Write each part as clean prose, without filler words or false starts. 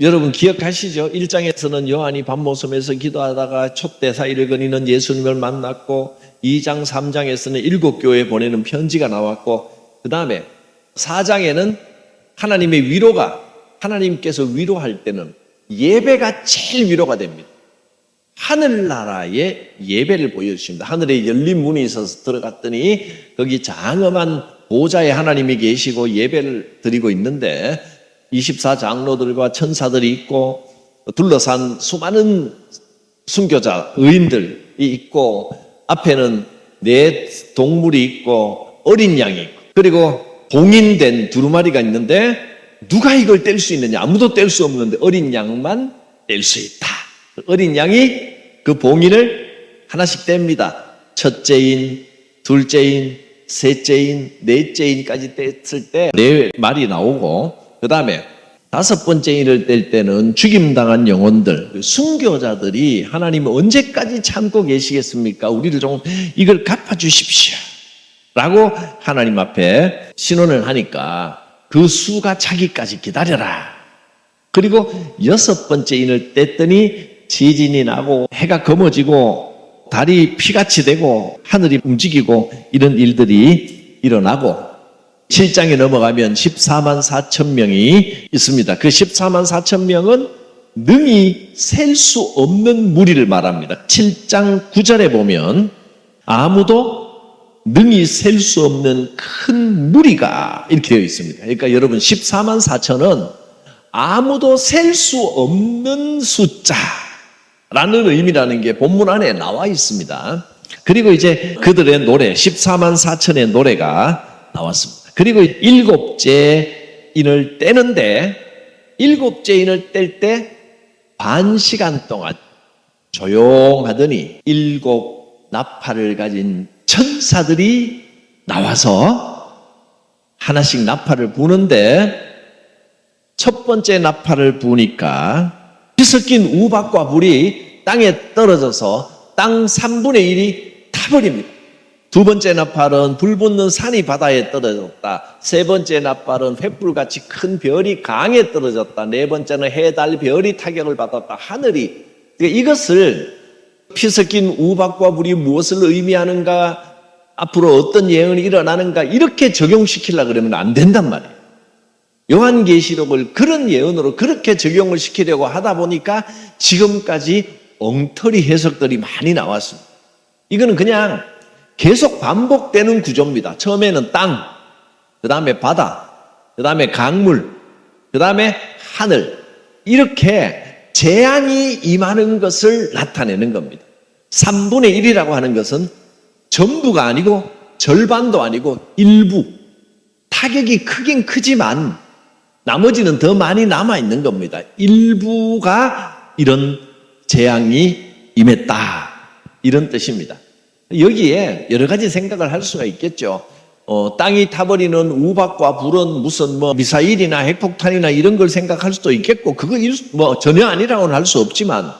여러분 기억하시죠? 1장에서는 요한이 밤모섬에서 기도하다가 촛대 사이를 거니는 예수님을 만났고 2장 3장에서는 7교회에 보내는 편지가 나왔고 그 다음에 4장에는 하나님의 위로가 하나님께서 위로할 때는 예배가 제일 위로가 됩니다. 하늘나라의 예배를 보여주십니다. 하늘에 열린 문이 있어서 들어갔더니 거기 장엄한 보좌에 하나님이 계시고 예배를 드리고 있는데 24장로들과 천사들이 있고 둘러싼 수많은 순교자 의인들이 있고 앞에는 4 동물이 있고 어린 양이 있고 그리고 봉인된 두루마리가 있는데 누가 이걸 뗄 수 있느냐? 아무도 뗄 수 없는데 어린 양만 뗄 수 있다. 어린 양이 그 봉인을 하나씩 뗍니다. 첫째인, 둘째인, 셋째인, 넷째인까지 뗐을 때 4마리 나오고 그 다음에 5번째인을 뗄 때는 죽임당한 영혼들, 순교자들이 하나님 언제까지 참고 계시겠습니까? 우리를 좀 이걸 갚아주십시오 라고 하나님 앞에 신원을 하니까 그 수가 차기까지 기다려라. 그리고 6번째인을 뗐더니 지진이 나고 해가 검어지고 달이 피같이 되고 하늘이 움직이고 이런 일들이 일어나고 7장에 넘어가면 14만 4천 명이 있습니다. 그 14만 4천 명은 능히 셀 수 없는 무리를 말합니다. 7장 9절에 보면 아무도 능히 셀 수 없는 큰 무리가 이렇게 되어 있습니다. 그러니까 여러분 14만 4천은 아무도 셀 수 없는 숫자라는 의미라는 게 본문 안에 나와 있습니다. 그리고 이제 그들의 노래 14만 4천의 노래가 나왔습니다. 그리고 7째인을 떼는데 7째인을 뗄 때 반 시간 동안 조용하더니 7 나팔을 가진 천사들이 나와서 하나씩 나팔을 부는데 첫 번째 나팔을 부니까 피 섞인 우박과 불이 땅에 떨어져서 땅 3분의 1이 타버립니다. 두 번째 나팔은 불 붙는 산이 바다에 떨어졌다. 세 번째 나팔은 횃불같이 큰 별이 강에 떨어졌다. 네 번째는 해, 달, 별이 타격을 받았다. 하늘이. 이것을 피 섞인 우박과 불이 무엇을 의미하는가, 앞으로 어떤 예언이 일어나는가 이렇게 적용시키려고 그러면 안 된단 말이에요. 요한계시록을 그런 예언으로 그렇게 적용을 시키려고 하다 보니까 지금까지 엉터리 해석들이 많이 나왔습니다. 이거는 그냥 계속 반복되는 구조입니다. 처음에는 땅, 그 다음에 바다, 그 다음에 강물, 그 다음에 하늘 이렇게 재앙이 임하는 것을 나타내는 겁니다. 3분의 1이라고 하는 것은 전부가 아니고 절반도 아니고 일부. 타격이 크긴 크지만 나머지는 더 많이 남아있는 겁니다. 일부가 이런 재앙이 임했다. 이런 뜻입니다. 여기에 여러 가지 생각을 할 수가 있겠죠. 땅이 타버리는 우박과 불은 무슨 미사일이나 핵폭탄이나 이런 걸 생각할 수도 있겠고, 그거 전혀 아니라고는 할 수 없지만,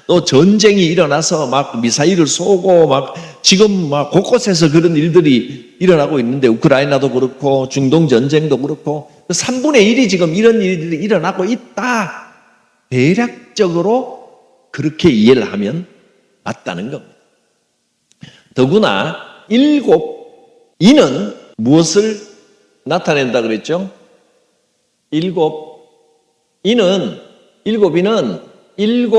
또 전쟁이 일어나서 막 미사일을 쏘고 막 지금 막 곳곳에서 그런 일들이 일어나고 있는데, 우크라이나도 그렇고 중동 전쟁도 그렇고 3분의 1이 지금 이런 일들이 일어나고 있다. 대략적으로 그렇게 이해를 하면 맞다는 겁니다. 더구나 7이는 무엇을 나타낸다 그랬죠? 7이는 7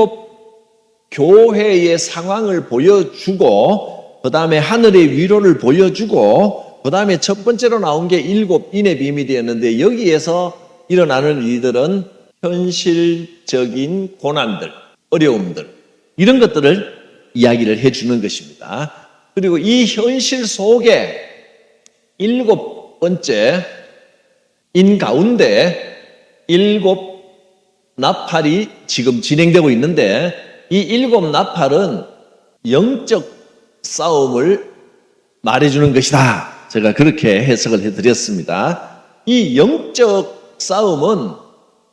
교회의 상황을 보여주고 그 다음에 하늘의 위로를 보여주고 그 다음에 첫 번째로 나온 게 7인의 비밀이었는데, 여기에서 일어나는 일들은 현실적인 고난들, 어려움들 이런 것들을 이야기를 해주는 것입니다. 그리고 이 현실 속에 7번째인 가운데 7 나팔이 지금 진행되고 있는데, 이 7 나팔은 영적 싸움을 말해주는 것이다. 제가 그렇게 해석을 해드렸습니다. 이 영적 싸움은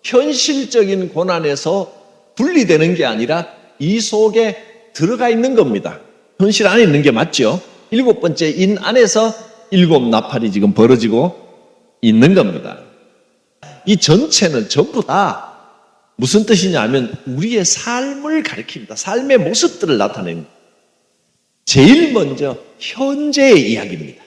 현실적인 고난에서 분리되는 게 아니라 이 속에 들어가 있는 겁니다. 현실 안에 있는 게 맞죠? 7번째 인 안에서 7 나팔이 지금 벌어지고 있는 겁니다. 이 전체는 전부 다 무슨 뜻이냐면 우리의 삶을 가리킵니다. 삶의 모습들을 나타냅니다. 제일 먼저 현재의 이야기입니다.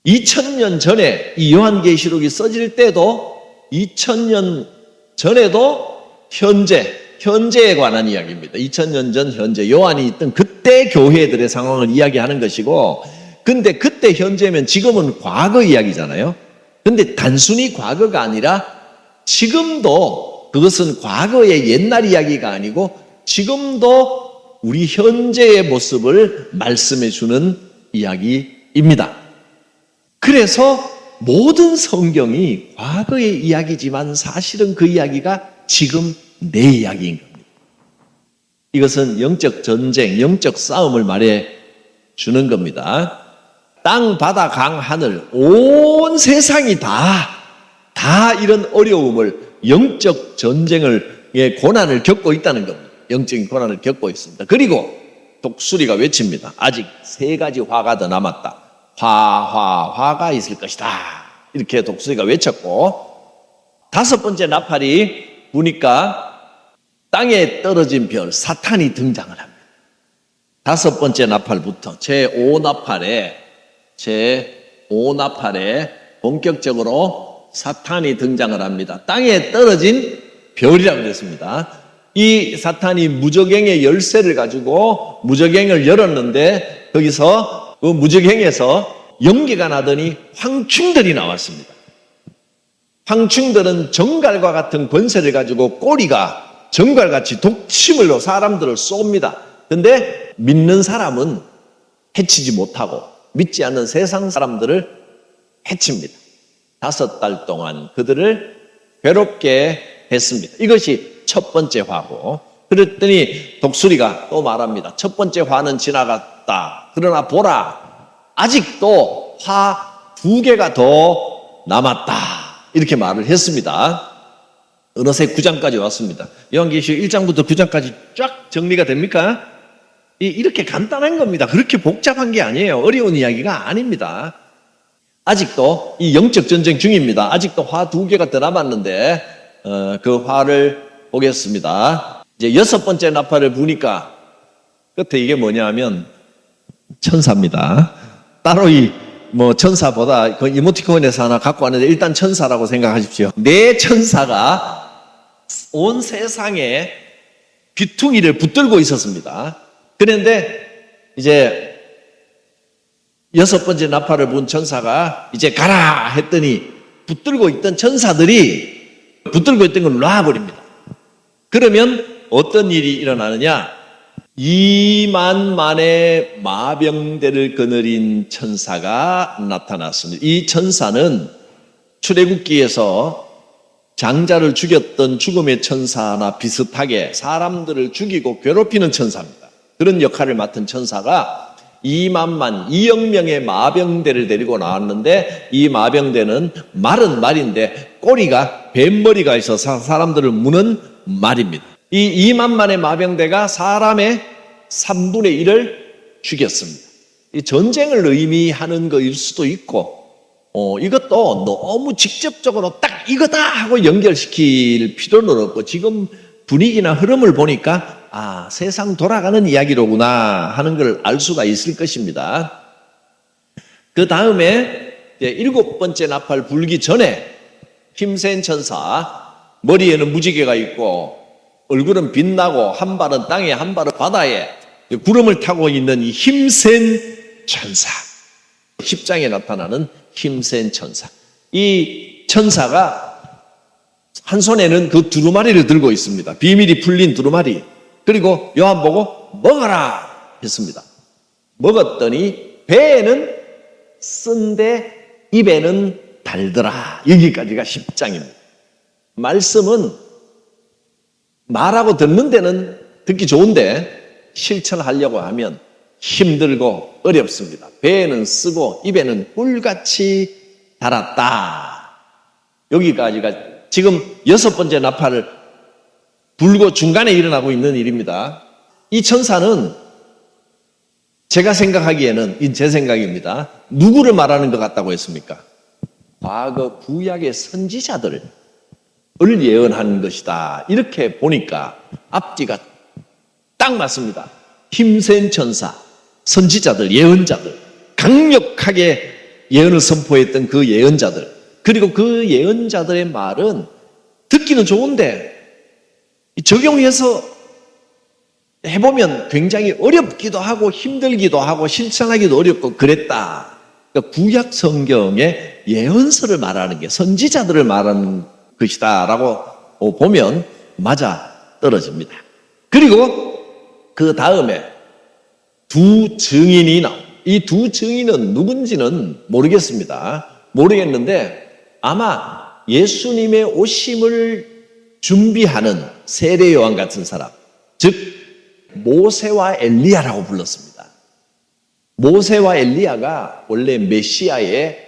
2000년 전에 이 요한계시록이 써질 때도 2000년 전에도 현재에 관한 이야기입니다. 2000년 전 현재 요한이 있던 그때 교회들의 상황을 이야기하는 것이고, 근데 그때 현재면 지금은 과거 이야기잖아요. 근데 단순히 과거가 아니라 지금도 그것은 과거의 옛날 이야기가 아니고 지금도 우리 현재의 모습을 말씀해 주는 이야기입니다. 그래서 모든 성경이 과거의 이야기지만 사실은 그 이야기가 지금 내 이야기인 겁니다. 이것은 영적 전쟁, 영적 싸움을 말해 주는 겁니다. 땅, 바다, 강, 하늘, 온 세상이 다 이런 어려움을, 영적 전쟁의 고난을 겪고 있다는 겁니다. 영적인 고난을 겪고 있습니다. 그리고 독수리가 외칩니다. 아직 3가지 화가 더 남았다. 화가 있을 것이다. 이렇게 독수리가 외쳤고, 5번째 나팔이 부니까 땅에 떨어진 별, 사탄이 등장을 합니다. 5번째 나팔부터 제5나팔에 본격적으로 사탄이 등장을 합니다. 땅에 떨어진 별이라고 그랬습니다. 이 사탄이 무저갱의 열쇠를 가지고 무저갱을 열었는데 거기서 그 무저갱에서 연기가 나더니 황충들이 나왔습니다. 황충들은 정갈과 같은 권세를 가지고 꼬리가 정갈같이 독침으로 사람들을 쏩니다. 근데 믿는 사람은 해치지 못하고 믿지 않는 세상 사람들을 해칩니다. 5달 동안 그들을 괴롭게 했습니다. 이것이 첫 번째 화고, 그랬더니 독수리가 또 말합니다. 첫 번째 화는 지나갔다. 그러나 보라, 아직도 화 2개가 더 남았다. 이렇게 말을 했습니다. 어느새 9장까지 왔습니다. 요한계시록 1장부터 9장까지 쫙 정리가 됩니까? 이렇게 간단한 겁니다. 그렇게 복잡한 게 아니에요. 어려운 이야기가 아닙니다. 아직도 이 영적 전쟁 중입니다. 아직도 화 2개가 더 남았는데 그 화를 보겠습니다. 이제 6번째 나팔을 부니까 끝에 이게 뭐냐면 천사입니다. 따로 천사보다 그 이모티콘에서 하나 갖고 왔는데 일단 천사라고 생각하십시오. 네 천사가 온 세상에 귀퉁이를 붙들고 있었습니다. 그런데 이제 6번째 나팔을 분 천사가 이제 가라 했더니 붙들고 있던 천사들이 붙들고 있던 걸 놔버립니다. 그러면 어떤 일이 일어나느냐? 2만만의 마병대를 거느린 천사가 나타났습니다. 이 천사는 출애굽기에서 장자를 죽였던 죽음의 천사나 비슷하게 사람들을 죽이고 괴롭히는 천사입니다. 그런 역할을 맡은 천사가 2억 명의 마병대를 데리고 나왔는데, 이 마병대는 말은 말인데 꼬리가 뱀머리가 있어서 사람들을 무는 말입니다. 이 2만만의 마병대가 사람의 3분의 1을 죽였습니다. 이 전쟁을 의미하는 것일 수도 있고, 이것도 너무 직접적으로 딱 이거다 하고 연결시킬 필요는 없고, 지금 분위기나 흐름을 보니까 세상 돌아가는 이야기로구나 하는 걸 알 수가 있을 것입니다. 그 다음에 7번째 나팔 불기 전에 힘센 천사, 머리에는 무지개가 있고 얼굴은 빛나고 한 발은 땅에 한 발은 바다에 구름을 타고 있는 이 힘센 천사, 10장에 나타나는 힘센 천사. 이 천사가 한 손에는 그 두루마리를 들고 있습니다. 비밀이 풀린 두루마리. 그리고 요한 보고 먹어라 했습니다. 먹었더니 배에는 쓴데 입에는 달더라. 여기까지가 10장입니다. 말씀은 말하고 듣는 데는 듣기 좋은데 실천하려고 하면 힘들고 어렵습니다. 배에는 쓰고 입에는 꿀같이 달았다. 여기까지가 지금 6번째 나팔을 불고 중간에 일어나고 있는 일입니다. 이 천사는 제가 생각하기에는, 제 생각입니다, 누구를 말하는 것 같다고 했습니까? 과거 구약의 선지자들, 예언한 것이다. 이렇게 보니까 앞뒤가 딱 맞습니다. 힘센 천사, 선지자들, 예언자들, 강력하게 예언을 선포했던 그 예언자들, 그리고 그 예언자들의 말은 듣기는 좋은데 적용해서 해보면 굉장히 어렵기도 하고 힘들기도 하고 실천하기도 어렵고 그랬다. 그러니까 구약 성경의 예언서를 말하는 게 선지자들을 말하는 것이다 라고 보면 맞아 떨어집니다. 그리고 그 다음에 두 증인이 나옵니다. 이 두 증인은 누군지는 모르겠습니다. 모르겠는데 아마 예수님의 오심을 준비하는 세례 요한 같은 사람, 즉 모세와 엘리야라고 불렀습니다. 모세와 엘리야가 원래 메시아의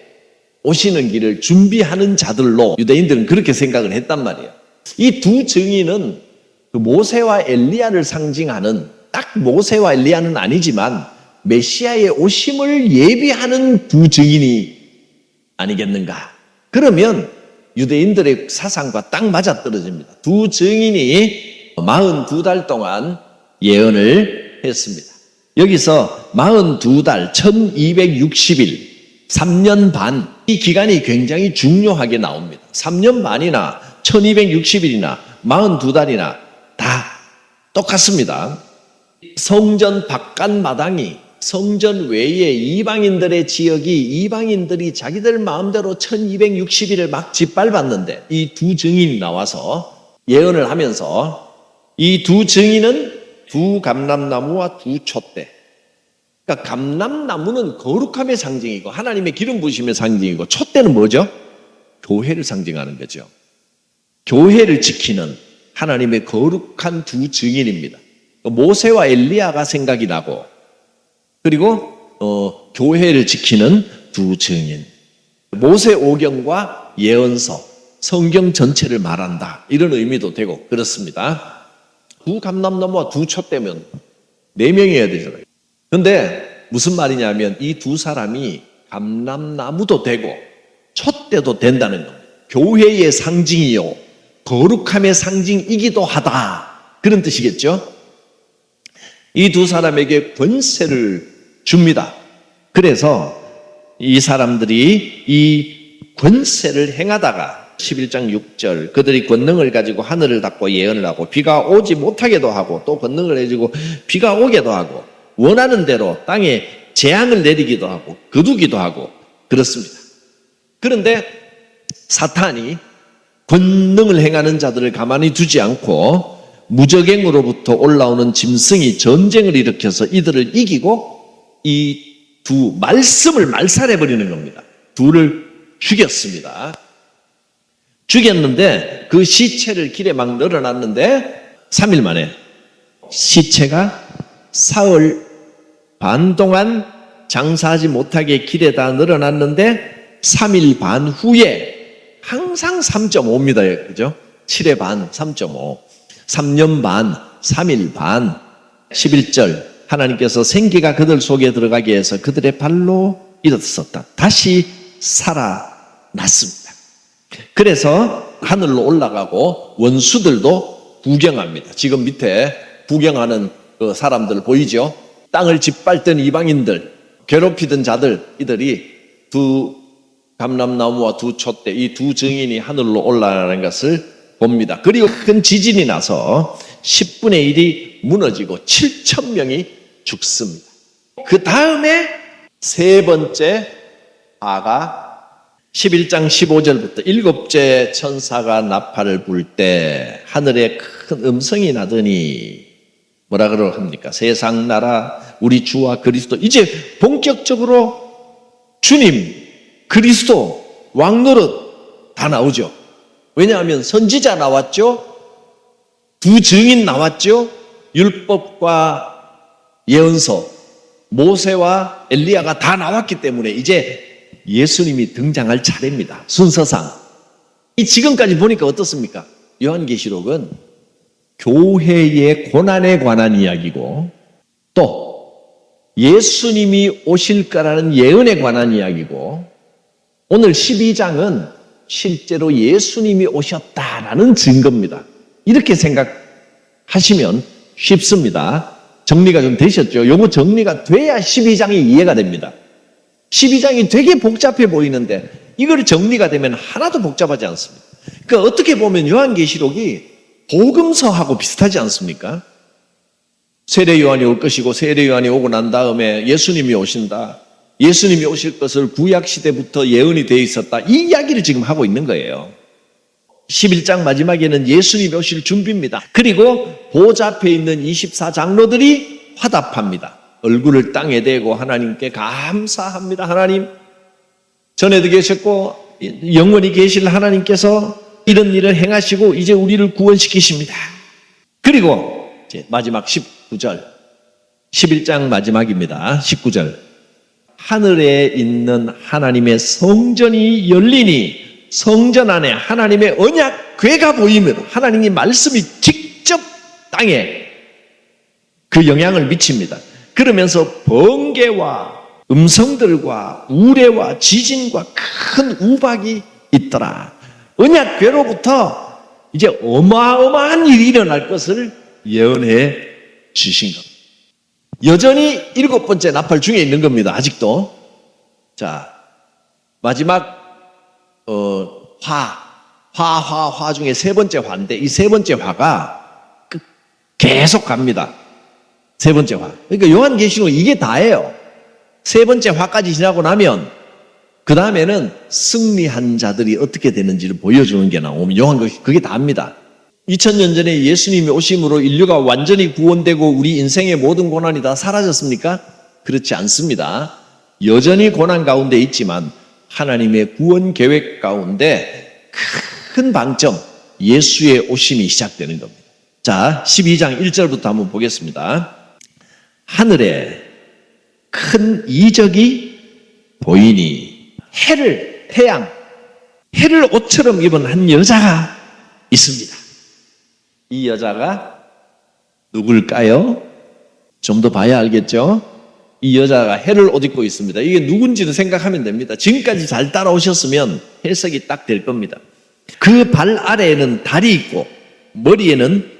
오시는 길을 준비하는 자들로 유대인들은 그렇게 생각을 했단 말이에요. 이 두 증인은 그 모세와 엘리야를 상징하는, 딱 모세와 엘리야는 아니지만 메시아의 오심을 예비하는 두 증인이 아니겠는가. 그러면 유대인들의 사상과 딱 맞아떨어집니다. 두 증인이 42달 동안 예언을 했습니다. 여기서 42달, 1260일, 3년 반, 이 기간이 굉장히 중요하게 나옵니다. 3년 반이나 1260일이나 42달이나 다 똑같습니다. 성전 바깥 마당이 성전 외의 이방인들의 지역이 이방인들이 자기들 마음대로 1260일을 막 짓밟았는데 이 두 증인이 나와서 예언을 하면서 이 두 증인은 두 감람나무와 두 촛대. 그러니까 감람나무는 거룩함의 상징이고 하나님의 기름 부으심의 상징이고 촛대는 뭐죠? 교회를 상징하는 거죠. 교회를 지키는 하나님의 거룩한 두 증인입니다. 모세와 엘리야가 생각이 나고 그리고 교회를 지키는 두 증인. 모세 오경과 예언서, 성경 전체를 말한다. 이런 의미도 되고 그렇습니다. 두 감람나무와 두 촛대면 4명이어야 되잖아요. 그런데 무슨 말이냐면 이 두 사람이 감람나무도 되고 촛대도 된다는 겁니다. 교회의 상징이요, 거룩함의 상징이기도 하다. 그런 뜻이겠죠? 이 두 사람에게 권세를 줍니다. 그래서 이 사람들이 이 권세를 행하다가 11장 6절 그들이 권능을 가지고 하늘을 닫고 예언을 하고 비가 오지 못하게도 하고 또 권능을 가지고 비가 오게도 하고 원하는 대로 땅에 재앙을 내리기도 하고 거두기도 하고 그렇습니다. 그런데 사탄이 권능을 행하는 자들을 가만히 두지 않고 무적행으로부터 올라오는 짐승이 전쟁을 일으켜서 이들을 이기고 이 두 말씀을 말살해버리는 겁니다. 둘을 죽였습니다. 죽였는데 그 시체를 길에 막 널어놨는데 3일 만에 시체가 사흘 반 동안 장사하지 못하게 길에다 널어놨는데 3일 반 후에 항상 3.5입니다. 그죠? 7의 반 3.5, 3년 반, 3일 반, 11절 하나님께서 생기가 그들 속에 들어가게 해서 그들의 발로 일어섰다. 다시 살아났습니다. 그래서 하늘로 올라가고 원수들도 구경합니다. 지금 밑에 구경하는 그 사람들 보이죠? 땅을 짓밟던 이방인들, 괴롭히던 자들, 이들이 두 감람나무와 두 촛대, 이 두 증인이 하늘로 올라가는 것을 봅니다. 그리고 큰 지진이 나서 10분의 1이 무너지고 7,000명이 죽습니다. 그 다음에 세 번째 아가 11장 15절부터 일곱째 천사가 나팔을 불 때 하늘에 큰 음성이 나더니 뭐라 그러고 합니까? 세상 나라 우리 주와 그리스도, 이제 본격적으로 주님, 그리스도, 왕노릇 다 나오죠. 왜냐하면 선지자 나왔죠. 두 증인 나왔죠. 율법과 예언서, 모세와 엘리야가 다 나왔기 때문에 이제 예수님이 등장할 차례입니다. 순서상. 이 지금까지 보니까 어떻습니까? 요한계시록은 교회의 고난에 관한 이야기고 또 예수님이 오실 거라는 예언에 관한 이야기고 오늘 12장은 실제로 예수님이 오셨다라는 증거입니다. 이렇게 생각하시면 쉽습니다. 정리가 좀 되셨죠? 요거 정리가 돼야 12장이 이해가 됩니다. 12장이 되게 복잡해 보이는데 이걸 정리가 되면 하나도 복잡하지 않습니다. 그러니까 어떻게 보면 요한계시록이 복음서하고 비슷하지 않습니까? 세례 요한이 올 것이고 세례 요한이 오고 난 다음에 예수님이 오신다. 예수님이 오실 것을 구약시대부터 예언이 되어 있었다. 이 이야기를 지금 하고 있는 거예요. 11장 마지막에는 예수님이 오실 준비입니다. 그리고 보좌 앞에 있는 24장로들이 화답합니다. 얼굴을 땅에 대고 하나님께 감사합니다. 하나님, 전에도 계셨고 영원히 계실 하나님께서 이런 일을 행하시고 이제 우리를 구원시키십니다. 그리고 이제 마지막 19절, 11장 마지막입니다. 19절. 하늘에 있는 하나님의 성전이 열리니 성전 안에 하나님의 언약 궤가 보이면 하나님의 말씀이 직접 땅에 그 영향을 미칩니다. 그러면서 번개와 음성들과 우레와 지진과 큰 우박이 있더라. 언약 궤로부터 이제 어마어마한 일이 일어날 것을 예언해 주신 겁니다. 여전히 7번째 나팔 중에 있는 겁니다. 아직도. 자, 마지막 화 중에 3번째 화인데 이 3번째 화가 계속 갑니다. 3번째 화. 그러니까 요한계시록 이게 다예요. 3번째 화까지 지나고 나면 그 다음에는 승리한 자들이 어떻게 되는지를 보여주는 게 나오면 요한계시록 그게 다입니다. 2000년 전에 예수님이 오심으로 인류가 완전히 구원되고 우리 인생의 모든 고난이 다 사라졌습니까? 그렇지 않습니다. 여전히 고난 가운데 있지만 하나님의 구원 계획 가운데 큰 방점, 예수의 오심이 시작되는 겁니다. 자, 12장 1절부터 한번 보겠습니다. 하늘에 큰 이적이 보이니 해를 옷처럼 입은 한 여자가 있습니다. 이 여자가 누굴까요? 좀 더 봐야 알겠죠? 이 여자가 해를 옷 입고 있습니다. 이게 누군지는 생각하면 됩니다. 지금까지 잘 따라오셨으면 해석이 딱 될 겁니다. 그 발 아래에는 달이 있고 머리에는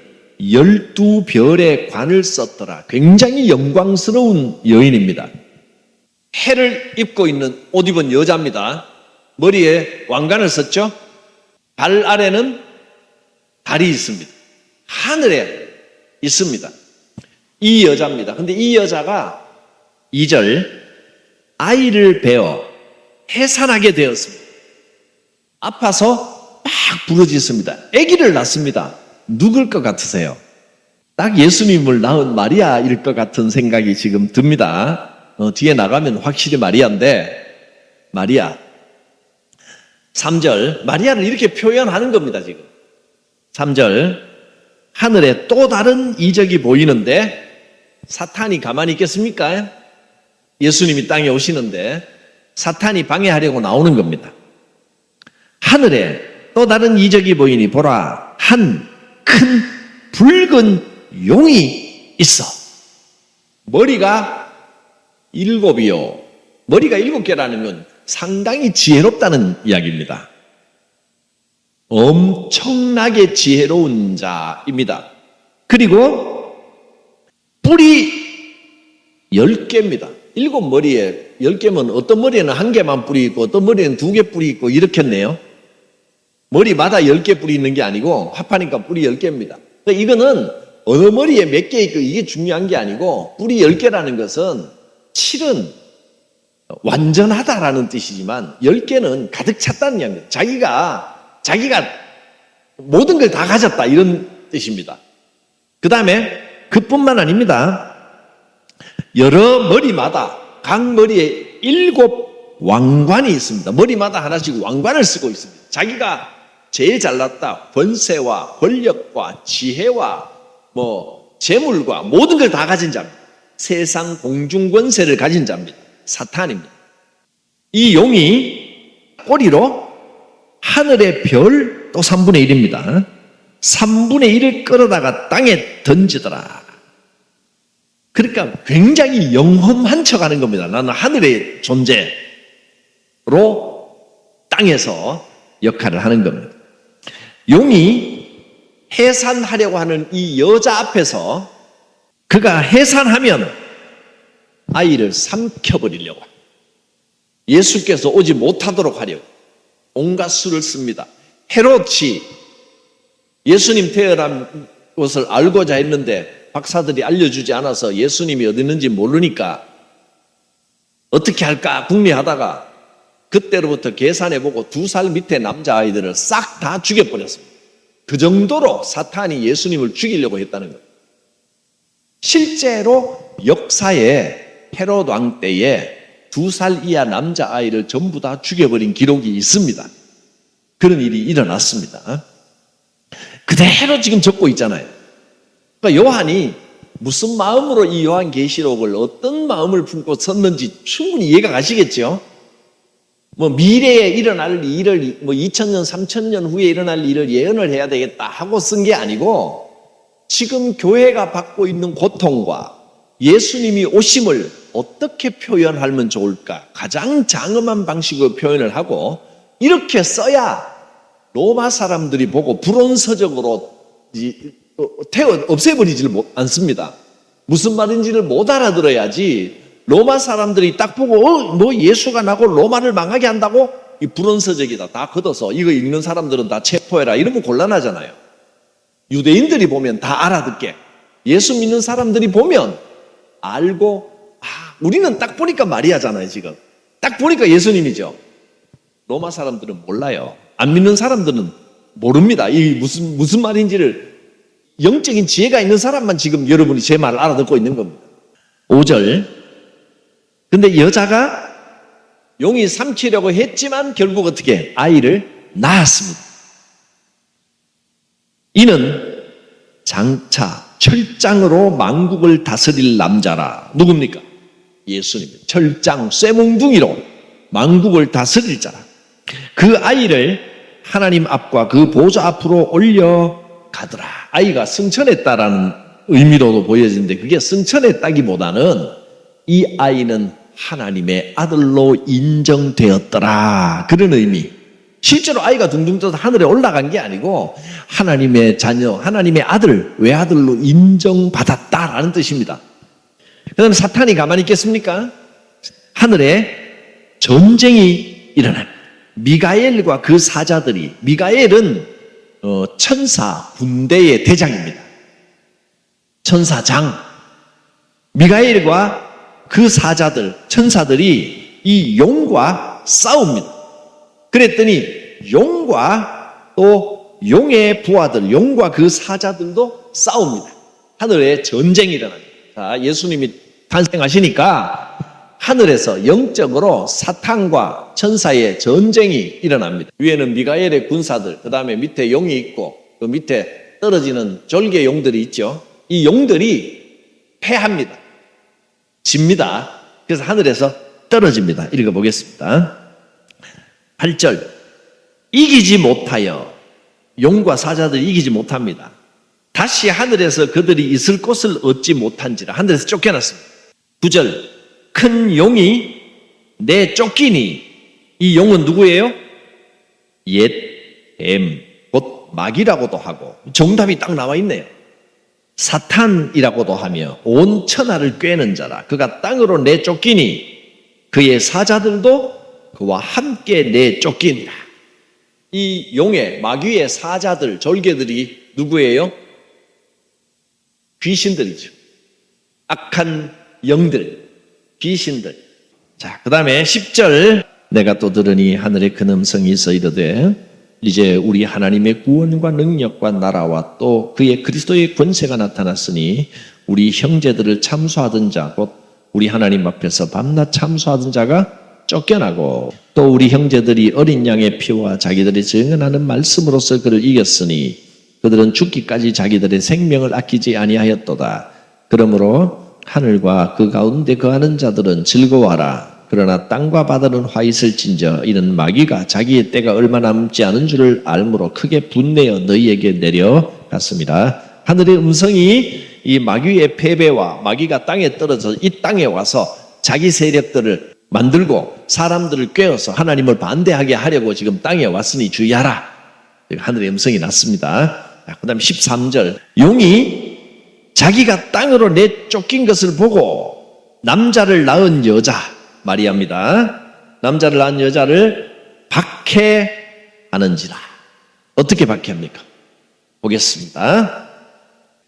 12별의 관을 썼더라. 굉장히 영광스러운 여인입니다. 해를 입고 있는 옷 입은 여자입니다. 머리에 왕관을 썼죠? 발 아래는 달이 있습니다. 하늘에 있습니다. 이 여자입니다. 근데 이 여자가 2절 아이를 베어 해산하게 되었습니다. 아파서 막 부르짖습니다. 아기를 낳습니다. 누굴 것 같으세요? 딱 예수님을 낳은 마리아일 것 같은 생각이 지금 듭니다. 뒤에 나가면 확실히 마리아인데 마리아 3절 마리아를 이렇게 표현하는 겁니다. 지금 3절 하늘에 또 다른 이적이 보이는데 사탄이 가만히 있겠습니까? 예수님이 땅에 오시는데 사탄이 방해하려고 나오는 겁니다. 하늘에 또 다른 이적이 보이니 보라 한 큰 붉은 용이 있어. 머리가 7이요. 머리가 7개라는 건 상당히 지혜롭다는 이야기입니다. 엄청나게 지혜로운 자입니다. 그리고 뿔이 10개입니다. 7머리에 10개면 어떤 머리에는 1개만 뿔이 있고 어떤 머리에는 2개 뿔이 있고 이렇겠네요. 머리마다 10개 뿔이 있는 게 아니고 합하니까 뿔이 10개입니다. 그러니까 이거는 어느 머리에 몇 개 있고 이게 중요한 게 아니고 뿔이 10개라는 것은 7은 완전하다라는 뜻이지만 10개는 가득 찼다는 이야기입니다. 자기가 모든 걸 다 가졌다 이런 뜻입니다. 그 다음에 그뿐만 아닙니다. 여러 머리마다 각 머리에 7 왕관이 있습니다. 머리마다 하나씩 왕관을 쓰고 있습니다. 자기가 제일 잘났다. 권세와 권력과 지혜와 재물과 모든 걸 다 가진 자입니다. 세상 공중 권세를 가진 자입니다. 사탄입니다. 이 용이 꼬리로 하늘의 별 또 3분의 1입니다. 3분의 1을 끌어다가 땅에 던지더라. 그러니까 굉장히 영험한 척 하는 겁니다. 나는 하늘의 존재로 땅에서 역할을 하는 겁니다. 용이 해산하려고 하는 이 여자 앞에서 그가 해산하면 아이를 삼켜버리려고 예수께서 오지 못하도록 하려고 온갖 수를 씁니다. 헤롯이 예수님 태어난 것을 알고자 했는데 박사들이 알려주지 않아서 예수님이 어디 있는지 모르니까 어떻게 할까 궁리하다가 그때로부터 계산해보고 2살 밑에 남자아이들을 싹 다 죽여버렸습니다. 그 정도로 사탄이 예수님을 죽이려고 했다는 거예요. 실제로 역사에 헤롯 왕 때에 2살 이하 남자아이를 전부 다 죽여버린 기록이 있습니다. 그런 일이 일어났습니다. 그대로 지금 적고 있잖아요. 그러니까 요한이 무슨 마음으로 이 요한계시록을 어떤 마음을 품고 썼는지 충분히 이해가 가시겠죠? 미래에 일어날 일을 2000년, 3000년 후에 일어날 일을 예언을 해야 되겠다 하고 쓴 게 아니고 지금 교회가 받고 있는 고통과 예수님이 오심을 어떻게 표현하면 좋을까? 가장 장엄한 방식으로 표현을 하고 이렇게 써야 로마 사람들이 보고 불온서적으로 없애버리지를 않습니다. 무슨 말인지를 못 알아들어야지 로마 사람들이 딱 보고 예수가 나고 로마를 망하게 한다고? 이 불온서적이다. 다 걷어서 이거 읽는 사람들은 다 체포해라. 이러면 곤란하잖아요. 유대인들이 보면 다 알아듣게. 예수 믿는 사람들이 보면 알고 우리는 딱 보니까 마리아잖아요. 지금 딱 보니까 예수님이죠. 로마 사람들은 몰라요. 안 믿는 사람들은 모릅니다. 이 무슨 말인지를 영적인 지혜가 있는 사람만 지금 여러분이 제 말을 알아듣고 있는 겁니다. 5절. 근데 여자가 용이 삼키려고 했지만 결국 어떻게 아이를 낳았습니다. 이는 장차 철장으로 만국을 다스릴 남자라. 누굽니까? 예수님입니다. 철장 쇠몽둥이로 만국을 다스릴 자라. 그 아이를 하나님 앞과 그 보좌 앞으로 올려가더라. 아이가 승천했다라는 의미로도 보여지는데 그게 승천했다기보다는 이 아이는 하나님의 아들로 인정되었더라. 그런 의미. 실제로 아이가 둥둥 떠서 하늘에 올라간 게 아니고 하나님의 자녀, 하나님의 아들, 외아들로 인정받았다라는 뜻입니다. 그다음에 사탄이 가만히 있겠습니까? 하늘에 전쟁이 일어납니다. 미가엘과 그 사자들이, 미가엘은 천사 군대의 대장입니다. 천사장. 미가엘과 그 사자들, 천사들이 이 용과 싸웁니다. 그랬더니 용과 또 용의 부하들, 용과 그 사자들도 싸웁니다. 하늘에 전쟁이 일어납니다. 자, 예수님이 탄생하시니까 하늘에서 영적으로 사탄과 천사의 전쟁이 일어납니다. 위에는 미가엘의 군사들, 그 다음에 밑에 용이 있고 그 밑에 떨어지는 졸개 용들이 있죠. 이 용들이 패합니다. 집니다. 그래서 하늘에서 떨어집니다. 읽어보겠습니다. 8절. 이기지 못하여 용과 사자들이 이기지 못합니다. 다시 하늘에서 그들이 있을 곳을 얻지 못한지라. 하늘에서 쫓겨났습니다. 9절. 큰 용이 내쫓기니. 이 용은 누구예요? 옛 뱀, 곧 마귀라고도 하고 정답이 딱 나와 있네요. 사탄이라고도 하며 온 천하를 꿰는 자라. 그가 땅으로 내쫓기니 그의 사자들도 그와 함께 내쫓기니라. 이 용의 마귀의 사자들, 졸개들이 누구예요? 귀신들이죠. 악한 영들, 귀신들. 자, 그 다음에 10절. 내가 또 들으니 하늘에 큰 음성이 있어 이르되 이제 우리 하나님의 구원과 능력과 나라와 또 그의 그리스도의 권세가 나타났으니 우리 형제들을 참수하던 자, 곧 우리 하나님 앞에서 밤낮 참수하던 자가 쫓겨나고 또 우리 형제들이 어린 양의 피와 자기들이 증언하는 말씀으로써 그를 이겼으니 그들은 죽기까지 자기들의 생명을 아끼지 아니하였도다. 그러므로 하늘과 그 가운데 거하는 자들은 즐거워하라. 그러나 땅과 바다는 화 있을진저 이는 마귀가 자기의 때가 얼마 남지 않은 줄을 알므로 크게 분내어 너희에게 내려갔습니다. 하늘의 음성이 이 마귀의 패배와 마귀가 땅에 떨어져 이 땅에 와서 자기 세력들을 만들고 사람들을 꿰어서 하나님을 반대하게 하려고 지금 땅에 왔으니 주의하라. 하늘의 음성이 났습니다. 그 다음에 13절. 용이 자기가 땅으로 내쫓긴 것을 보고 남자를 낳은 여자, 마리아입니다. 남자를 낳은 여자를 박해하는지라. 어떻게 박해합니까? 보겠습니다.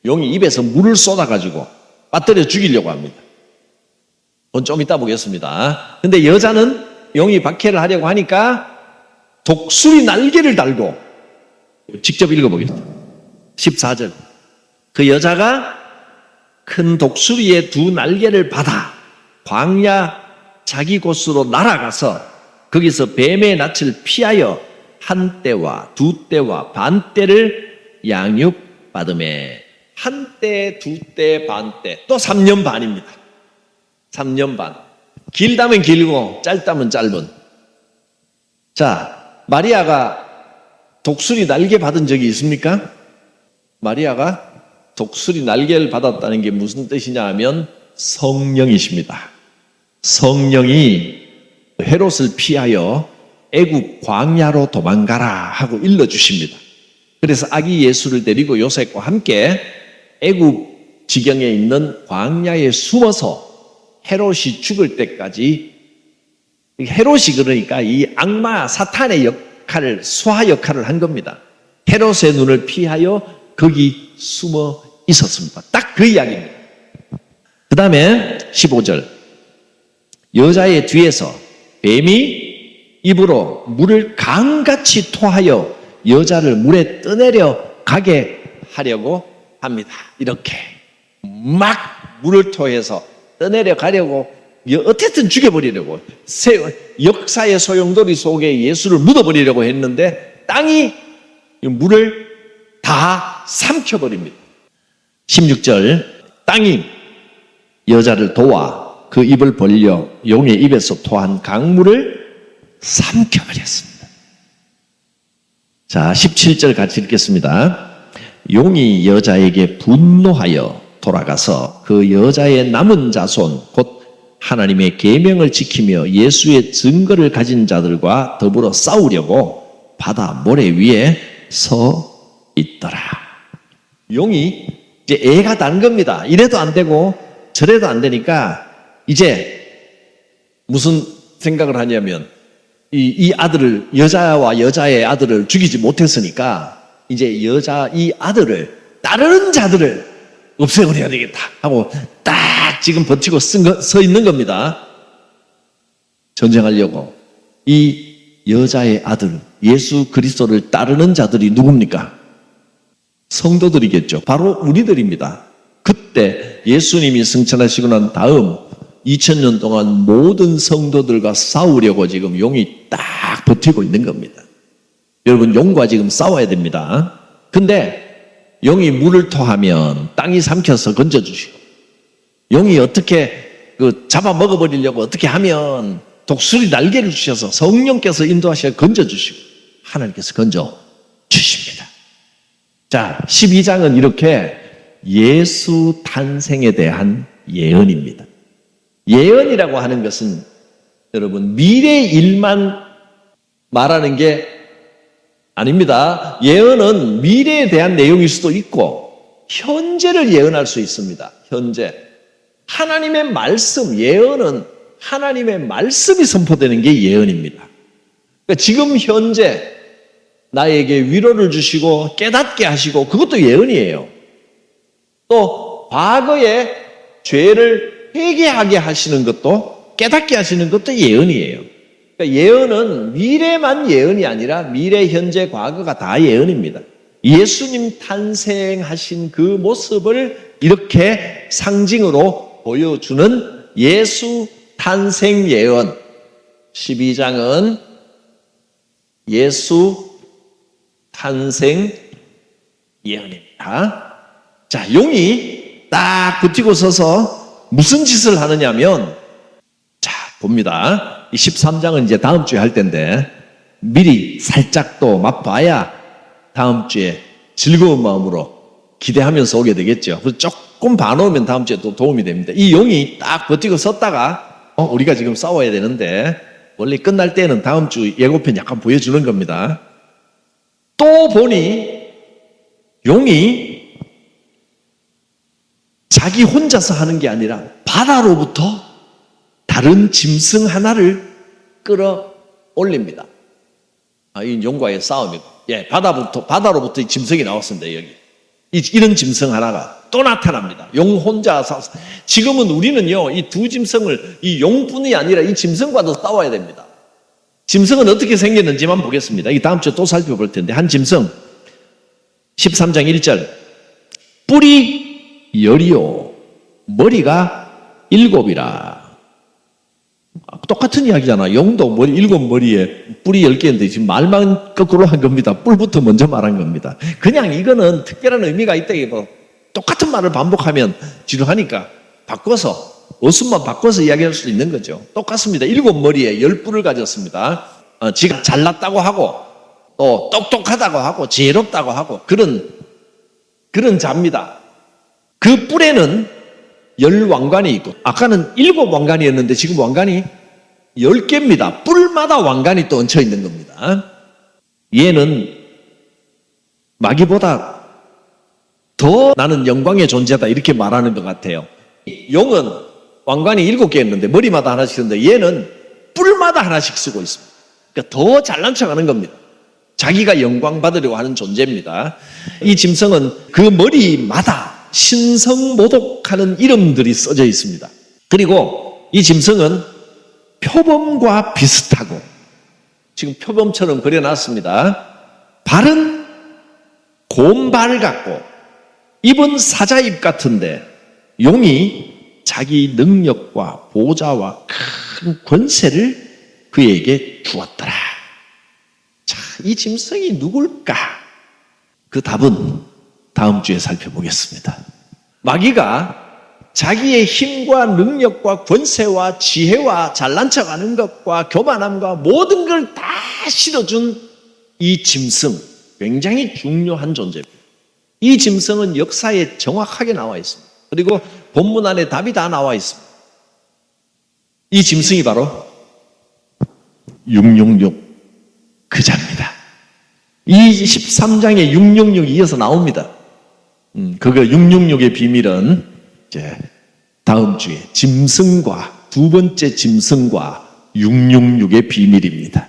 용이 입에서 물을 쏟아가지고 빠뜨려 죽이려고 합니다. 그건 좀 이따 보겠습니다. 근데 여자는 용이 박해를 하려고 하니까 독수리 날개를 달고, 직접 읽어보겠습니다. 14절. 그 여자가 큰 독수리의 두 날개를 받아 광야 자기 곳으로 날아가서 거기서 뱀의 낯을 피하여 한 때와 두 때와 반 때를 양육받으매. 한 때, 두 때, 반 때, 또 3년 반입니다. 3년 반. 길다면 길고 짧다면 짧은. 자, 마리아가 독수리 날개 받은 적이 있습니까? 마리아가 독수리 날개를 받았다는 게 무슨 뜻이냐 하면 성령이십니다. 성령이 헤롯을 피하여 애굽 광야로 도망가라 하고 일러주십니다. 그래서 아기 예수를 데리고 요셉과 함께 애굽 지경에 있는 광야에 숨어서 헤롯이 죽을 때까지, 헤롯이 그러니까 이 악마 사탄의 역할을, 수하 역할을 한 겁니다. 헤롯의 눈을 피하여 거기 숨어 있었습니다. 딱 그 이야기입니다. 그 다음에 15절. 여자의 뒤에서 뱀이 입으로 물을 강같이 토하여 여자를 물에 떠내려 가게 하려고 합니다. 이렇게 막 물을 토해서 떠내려 가려고, 어쨌든 죽여버리려고, 역사의 소용돌이 속에 예수를 묻어버리려고 했는데 땅이 물을 다 삼켜버립니다. 16절. 땅이 여자를 도와 그 입을 벌려 용의 입에서 토한 강물을 삼켜버렸습니다. 자, 17절 같이 읽겠습니다. 용이 여자에게 분노하여 돌아가서 그 여자의 남은 자손 곧 하나님의 계명을 지키며 예수의 증거를 가진 자들과 더불어 싸우려고 바다 모래 위에 서 있더라. 용이 이제 애가 단 겁니다. 이래도 안 되고 저래도 안 되니까 이제 무슨 생각을 하냐면 이 아들을, 여자와 여자의 아들을 죽이지 못했으니까 이제 이 아들을, 다른 자들을 없애버려야 되겠다 하고 딱 지금 버티고 서 있는 겁니다. 전쟁하려고. 이 여자의 아들, 예수 그리스도를 따르는 자들이 누굽니까? 성도들이겠죠. 바로 우리들입니다. 그때 예수님이 승천하시고 난 다음 2000년 동안 모든 성도들과 싸우려고 지금 용이 딱 버티고 있는 겁니다. 여러분, 용과 지금 싸워야 됩니다. 근데 용이 물을 토하면 땅이 삼켜서 건져주시고, 용이 어떻게 잡아 먹어버리려고 어떻게 하면 독수리 날개를 주셔서 성령께서 인도하셔 건져주시고 하나님께서 건져주십니다. 자, 12장은 이렇게 예수 탄생에 대한 예언입니다. 예언이라고 하는 것은 여러분 미래 일만 말하는 게 아닙니다. 예언은 미래에 대한 내용일 수도 있고 현재를 예언할 수 있습니다. 현재. 하나님의 말씀, 예언은 하나님의 말씀이 선포되는 게 예언입니다. 그러니까 지금 현재 나에게 위로를 주시고 깨닫게 하시고 그것도 예언이에요. 또 과거의 죄를 회개하게 하시는 것도, 깨닫게 하시는 것도 예언이에요. 그러니까 예언은 미래만 예언이 아니라 미래, 현재, 과거가 다 예언입니다. 예수님 탄생하신 그 모습을 이렇게 상징으로 보여주는 예수 탄생 예언. 12장은 예수 탄생 예언입니다. 자, 용이 딱 버티고 서서 무슨 짓을 하느냐면, 자, 봅니다. 이 13장은 이제 다음 주에 할 텐데, 미리 살짝 또 맛봐야 다음 주에 즐거운 마음으로 기대하면서 오게 되겠죠. 그래서 조금 봐놓으면 다음 주에 또 도움이 됩니다. 이 용이 딱 버티고 섰다가 우리가 지금 싸워야 되는데 원래 끝날 때는 다음 주 예고편 약간 보여주는 겁니다. 또 보니 용이 자기 혼자서 하는 게 아니라 바다로부터 다른 짐승 하나를 끌어올립니다. 이 용과의 싸움이고, 바다로부터 이 짐승이 나왔습니다. 여기 이런 짐승 하나가 또 나타납니다. 용 혼자 지금은 우리는요, 이 두 짐승을 이 용뿐이 아니라 이 짐승과도 싸워야 됩니다. 짐승은 어떻게 생겼는지만 보겠습니다. 이 다음 주에 또 살펴볼 텐데, 한 짐승 13장 1절 뿔이 10이요 머리가 7이라. 똑같은 이야기잖아. 용도 7머리에 뿔이 10개인데 지금 말만 거꾸로 한 겁니다. 뿔부터 먼저 말한 겁니다. 그냥 이거는 특별한 의미가 있다기보다 똑같은 말을 반복하면 지루하니까 바꿔서 어순만 바꿔서 이야기할 수 있는 거죠. 똑같습니다. 7머리에 10뿔을 가졌습니다. 지가 잘났다고 하고 또 똑똑하다고 하고 지혜롭다고 하고 그런 자입니다. 그 뿔에는 10왕관이 있고, 아까는 7왕관이었는데 지금 왕관이 10개입니다. 뿔마다 왕관이 또 얹혀 있는 겁니다. 얘는 마귀보다 더 나는 영광의 존재다 이렇게 말하는 것 같아요. 용은 왕관이 7개였는데 머리마다 하나씩 쓰는데 얘는 뿔마다 하나씩 쓰고 있습니다. 그러니까 더 잘난 척하는 겁니다. 자기가 영광 받으려고 하는 존재입니다. 이 짐승은 그 머리마다 신성모독하는 이름들이 써져 있습니다. 그리고 이 짐승은 표범과 비슷하고, 지금 표범처럼 그려놨습니다. 발은 곰발 같고 입은 사자입 같은데 용이 자기 능력과 보좌와 큰 권세를 그에게 주었더라. 자, 이 짐승이 누굴까? 그 답은 다음 주에 살펴보겠습니다. 마귀가 자기의 힘과 능력과 권세와 지혜와 잘난 척하는 것과 교만함과 모든 걸 다 실어준 이 짐승, 굉장히 중요한 존재입니다. 이 짐승은 역사에 정확하게 나와 있습니다. 그리고 본문 안에 답이 다 나와 있습니다. 이 짐승이 바로 666 그 자입니다. 이 13장에 666이 이어서 나옵니다. 그거 666의 비밀은 이제 다음 주에 짐승과 두 번째 짐승과 666의 비밀입니다.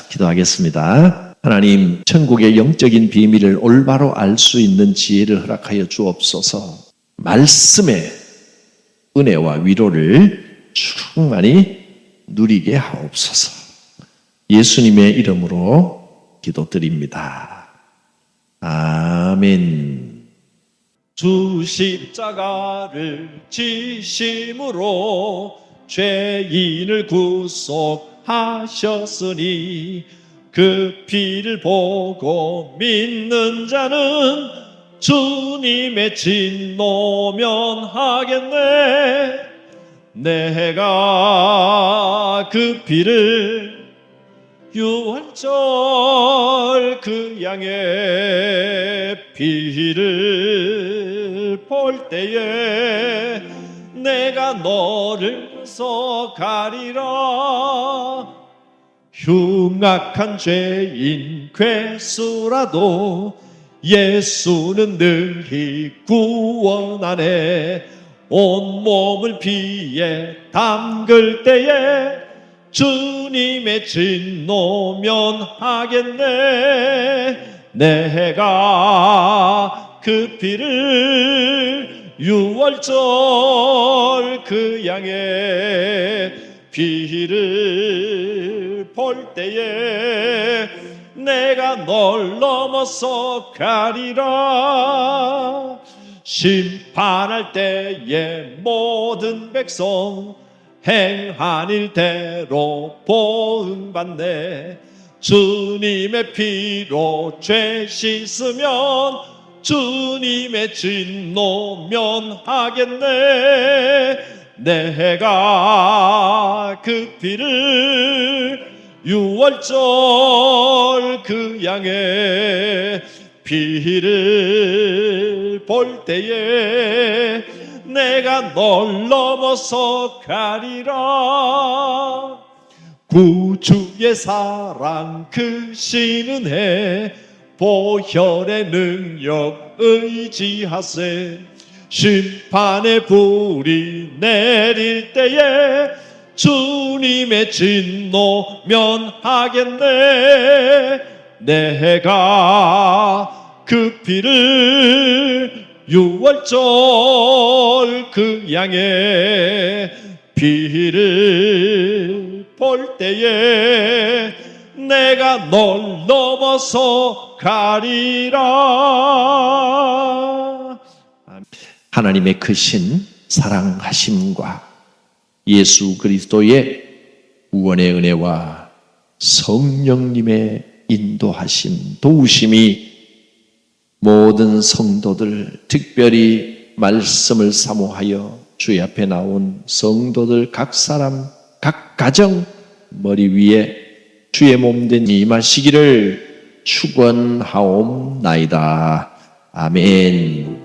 기도하겠습니다. 하나님, 천국의 영적인 비밀을 올바로 알 수 있는 지혜를 허락하여 주옵소서. 말씀의 은혜와 위로를 충만히 누리게 하옵소서. 예수님의 이름으로 기도드립니다. 아멘. 주 십자가를 지심으로 죄인을 구속하셨으니 그 피를 보고 믿는 자는 주님의 진노 면하겠네. 내가 그 피를 유월절 그 양의 피를 볼 때에 내가 너를 서가리라. 흉악한 죄인 괴수라도 예수는 능히 구원하네. 온몸을 피에 담글 때에 주님의 진노 면하겠네. 내가 그 피를 유월절 그 양의 피를 볼 때에 내가 널 넘어서 가리라. 심판할 때에 모든 백성 행한 일대로 보응받네. 주님의 피로 죄 씻으면 주님의 진노 면하겠네. 내가 그 피를 유월절 그 양의 피를 볼 때에 내가 널 넘어서 가리라. 구주의 사랑 크신 은혜 보혈의 능력 의지하세. 심판의 불이 내릴 때에 주님의 진노 면하겠네. 내가 그 피를 6월절 그 양의 피를 볼 때에 내가 널 넘어서 가리라. 하나님의 크신 사랑하심과 예수 그리스도의 구원의 은혜와 성령님의 인도하심, 도우심이 모든 성도들, 특별히 말씀을 사모하여 주의 앞에 나온 성도들 각 사람, 각 가정 머리 위에 주의 몸된 임하시기를 축원하옵나이다. 아멘.